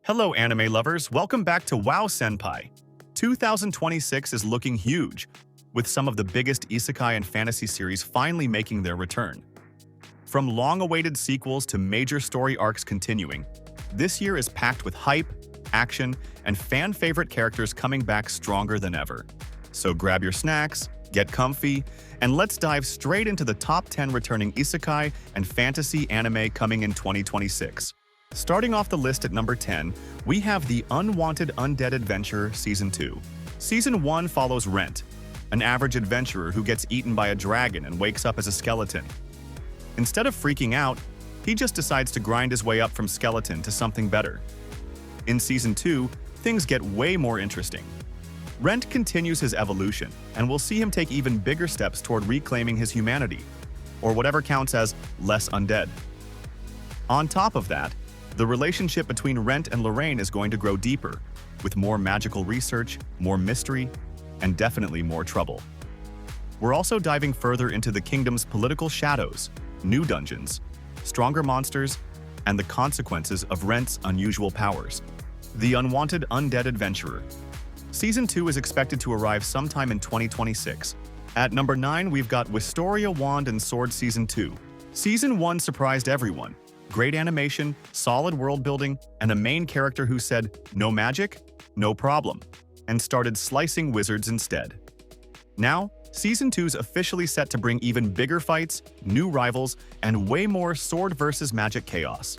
Hello anime lovers, welcome back to WoW Senpai. 2026 is looking huge, with some of the biggest isekai and fantasy series finally making their return. From long-awaited sequels to major story arcs continuing, this year is packed with hype, action, and fan-favorite characters coming back stronger than ever. So grab your snacks, get comfy, and let's dive straight into the top 10 returning isekai and fantasy anime coming in 2026. Starting off the list at number 10, we have the Unwanted Undead Adventure Season 2. Season 1 follows Rent, an average adventurer who gets eaten by a dragon and wakes up as a skeleton. Instead of freaking out, he just decides to grind his way up from skeleton to something better. In Season 2, things get way more interesting. Rent continues his evolution, and we'll see him take even bigger steps toward reclaiming his humanity, or whatever counts as less undead. On top of that, the relationship between Rent and Lorraine is going to grow deeper, with more magical research, more mystery, and definitely more trouble. We're also diving further into the kingdom's political shadows, new dungeons, stronger monsters, and the consequences of Rent's unusual powers. The Unwanted Undead Adventurer. Season 2 is expected to arrive sometime in 2026. At number 9, we've got Wistoria Wand and Sword Season 2. Season 1 surprised everyone. Great animation, solid world building, and a main character who said, "No magic? No problem," and started slicing wizards instead. Now, Season 2's officially set to bring even bigger fights, new rivals, and way more sword versus magic chaos.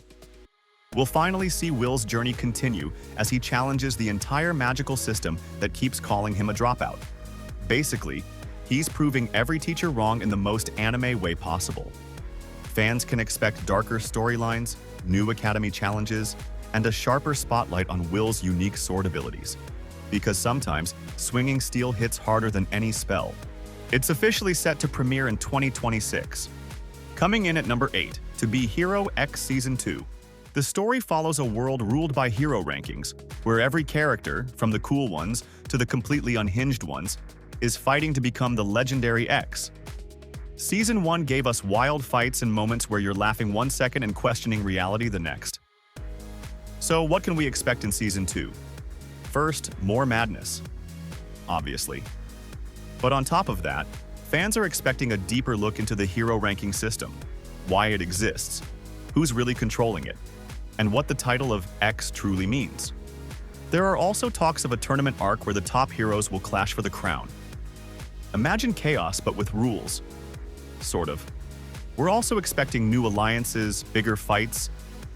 We'll finally see Will's journey continue as he challenges the entire magical system that keeps calling him a dropout. Basically, he's proving every teacher wrong in the most anime way possible. Fans can expect darker storylines, new academy challenges, and a sharper spotlight on Will's unique sword abilities. Because sometimes, swinging steel hits harder than any spell. It's officially set to premiere in 2026. Coming in at number 8, To Be Hero X Season 2. The story follows a world ruled by hero rankings, where every character, from the cool ones to the completely unhinged ones, is fighting to become the legendary X. Season 1 gave us wild fights and moments where you're laughing one second and questioning reality the next. So what can we expect in Season 2? First, more madness. Obviously. But on top of that, fans are expecting a deeper look into the hero ranking system, why it exists, who's really controlling it, and what the title of X truly means. There are also talks of a tournament arc where the top heroes will clash for the crown. Imagine chaos but with rules. Sort of. We're also expecting new alliances, bigger fights,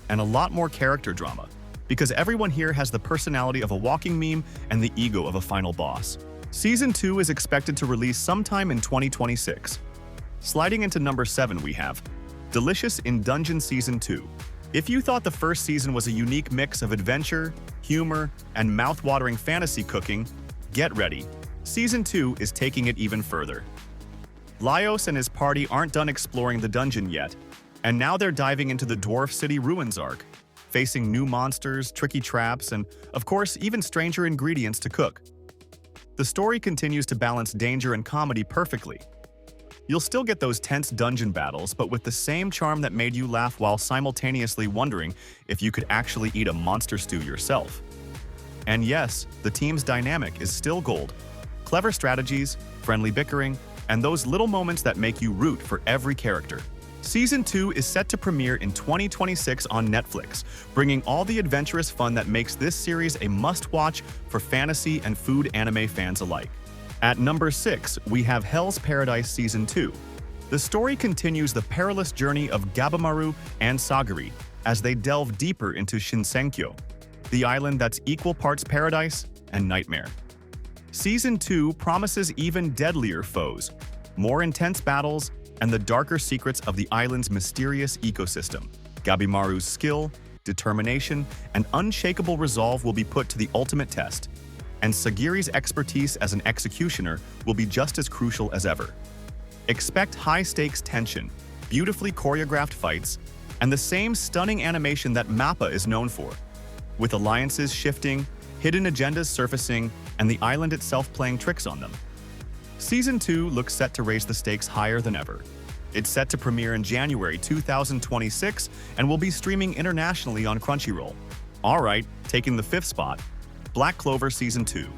and a lot more character drama, because everyone here has the personality of a walking meme and the ego of a final boss. Season 2 is expected to release sometime in 2026. Sliding into number 7 we have Delicious in Dungeon Season 2. If you thought the first season was a unique mix of adventure, humor, and mouth-watering fantasy cooking, get ready. Season 2 is taking it even further. Laios and his party aren't done exploring the dungeon yet, and now they're diving into the Dwarf City Ruins arc, facing new monsters, tricky traps, and, of course, even stranger ingredients to cook. The story continues to balance danger and comedy perfectly. You'll still get those tense dungeon battles, but with the same charm that made you laugh while simultaneously wondering if you could actually eat a monster stew yourself. And yes, the team's dynamic is still gold. Clever strategies, friendly bickering, and those little moments that make you root for every character. Season 2 is set to premiere in 2026 on Netflix, bringing all the adventurous fun that makes this series a must-watch for fantasy and food anime fans alike. At number 6, we have Hell's Paradise Season 2. The story continues the perilous journey of Gabimaru and Sagari as they delve deeper into Shinsenkyo, the island that's equal parts paradise and nightmare. Season 2 promises even deadlier foes, more intense battles, and the darker secrets of the island's mysterious ecosystem. Gabimaru's skill, determination, and unshakable resolve will be put to the ultimate test, and Sagiri's expertise as an executioner will be just as crucial as ever. Expect high-stakes tension, beautifully choreographed fights, and the same stunning animation that MAPPA is known for, with alliances shifting, hidden agendas surfacing, and the island itself playing tricks on them. Season 2 looks set to raise the stakes higher than ever. It's set to premiere in January 2026 and will be streaming internationally on Crunchyroll. Alright, taking the 5th spot, Black Clover Season 2.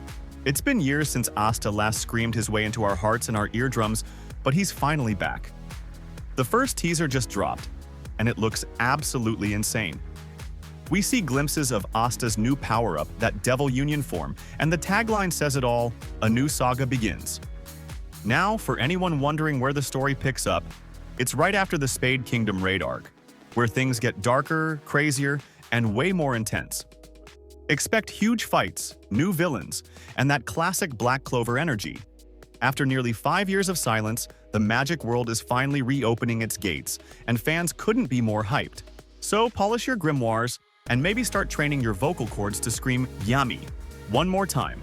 It's been years since Asta last screamed his way into our hearts and our eardrums, but he's finally back. The first teaser just dropped, and it looks absolutely insane. We see glimpses of Asta's new power-up, that Devil Union form, and the tagline says it all: a new saga begins. Now, for anyone wondering where the story picks up, it's right after the Spade Kingdom raid arc, where things get darker, crazier, and way more intense. Expect huge fights, new villains, and that classic Black Clover energy. After nearly 5 years of silence, the magic world is finally reopening its gates, and fans couldn't be more hyped. So polish your grimoires, and maybe start training your vocal cords to scream "Yummy" one more time,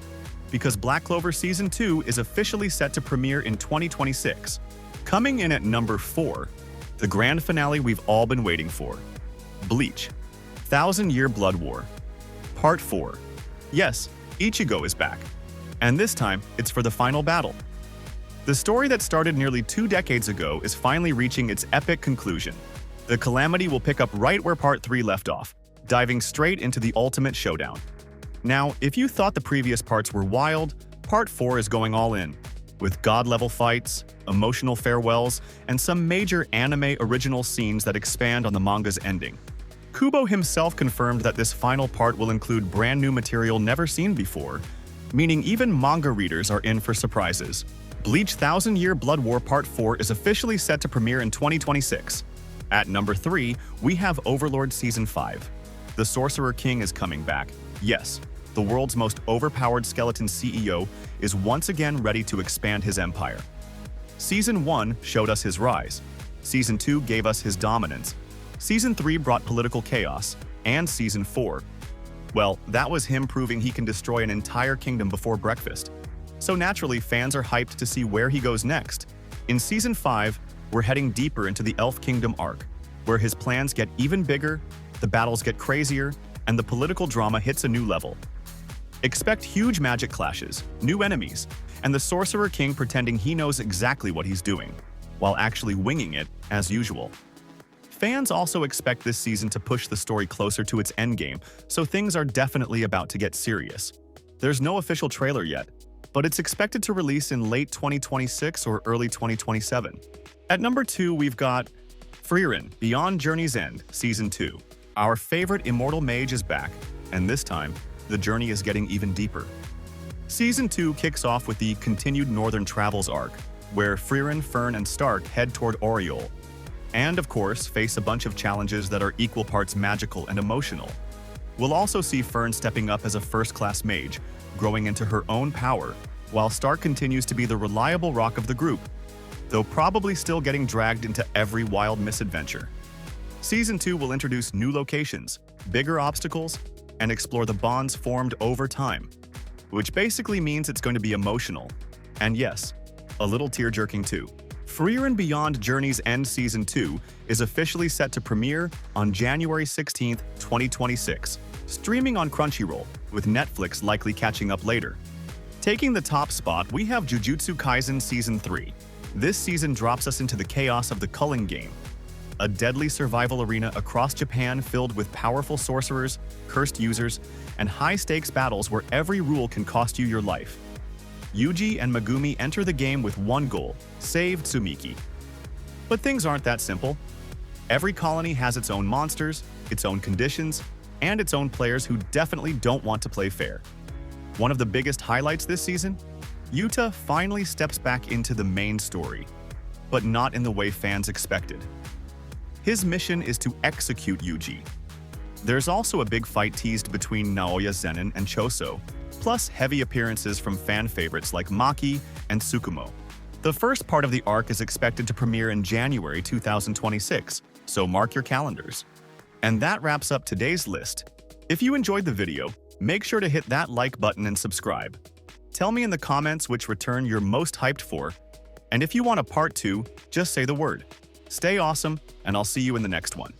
because Black Clover Season 2 is officially set to premiere in 2026. Coming in at number 4, the grand finale we've all been waiting for. Bleach, 1000-Year Blood War, Part 4. Yes, Ichigo is back, and this time it's for the final battle. The story that started nearly 2 decades ago is finally reaching its epic conclusion. The calamity will pick up right where Part 3 left off, diving straight into the ultimate showdown. Now, if you thought the previous parts were wild, Part 4 is going all in, with god-level fights, emotional farewells, and some major anime original scenes that expand on the manga's ending. Kubo himself confirmed that this final part will include brand new material never seen before, meaning even manga readers are in for surprises. Bleach 1000-Year Blood War Part 4 is officially set to premiere in 2026. At number 3, we have Overlord Season 5. The Sorcerer King is coming back. Yes, the world's most overpowered skeleton CEO is once again ready to expand his empire. Season 1 showed us his rise. Season 2 gave us his dominance. Season 3 brought political chaos. And Season 4, well, that was him proving he can destroy an entire kingdom before breakfast. So naturally, fans are hyped to see where he goes next. In Season 5, we're heading deeper into the Elf Kingdom arc, where his plans get even bigger, the battles get crazier, and the political drama hits a new level. Expect huge magic clashes, new enemies, and the Sorcerer King pretending he knows exactly what he's doing, while actually winging it as usual. Fans also expect this season to push the story closer to its endgame, so things are definitely about to get serious. There's no official trailer yet, but it's expected to release in late 2026 or early 2027. At number 2, we've got Frieren, Beyond Journey's End, Season 2. Our favorite immortal mage is back, and this time, the journey is getting even deeper. Season 2 kicks off with the continued Northern Travels arc, where Frieren, Fern, and Stark head toward Oriole, and of course, face a bunch of challenges that are equal parts magical and emotional. We'll also see Fern stepping up as a first-class mage, growing into her own power, while Stark continues to be the reliable rock of the group, though probably still getting dragged into every wild misadventure. Season 2 will introduce new locations, bigger obstacles, and explore the bonds formed over time, which basically means it's going to be emotional. And yes, a little tear-jerking too. Frieren Beyond Journey's End Season 2 is officially set to premiere on January 16, 2026, streaming on Crunchyroll, with Netflix likely catching up later. Taking the top spot, we have Jujutsu Kaisen Season 3. This season drops us into the chaos of the Culling game, a deadly survival arena across Japan filled with powerful sorcerers, cursed users, and high-stakes battles where every rule can cost you your life. Yuji and Megumi enter the game with one goal: save Tsumiki. But things aren't that simple. Every colony has its own monsters, its own conditions, and its own players who definitely don't want to play fair. One of the biggest highlights this season? Yuta finally steps back into the main story, but not in the way fans expected. His mission is to execute Yuji. There's also a big fight teased between Naoya Zenin and Choso, plus heavy appearances from fan favorites like Maki and Tsukumo. The first part of the arc is expected to premiere in January 2026, so mark your calendars. And that wraps up today's list. If you enjoyed the video, make sure to hit that like button and subscribe. Tell me in the comments which return you're most hyped for, and if you want a part 2, just say the word. Stay awesome, and I'll see you in the next one.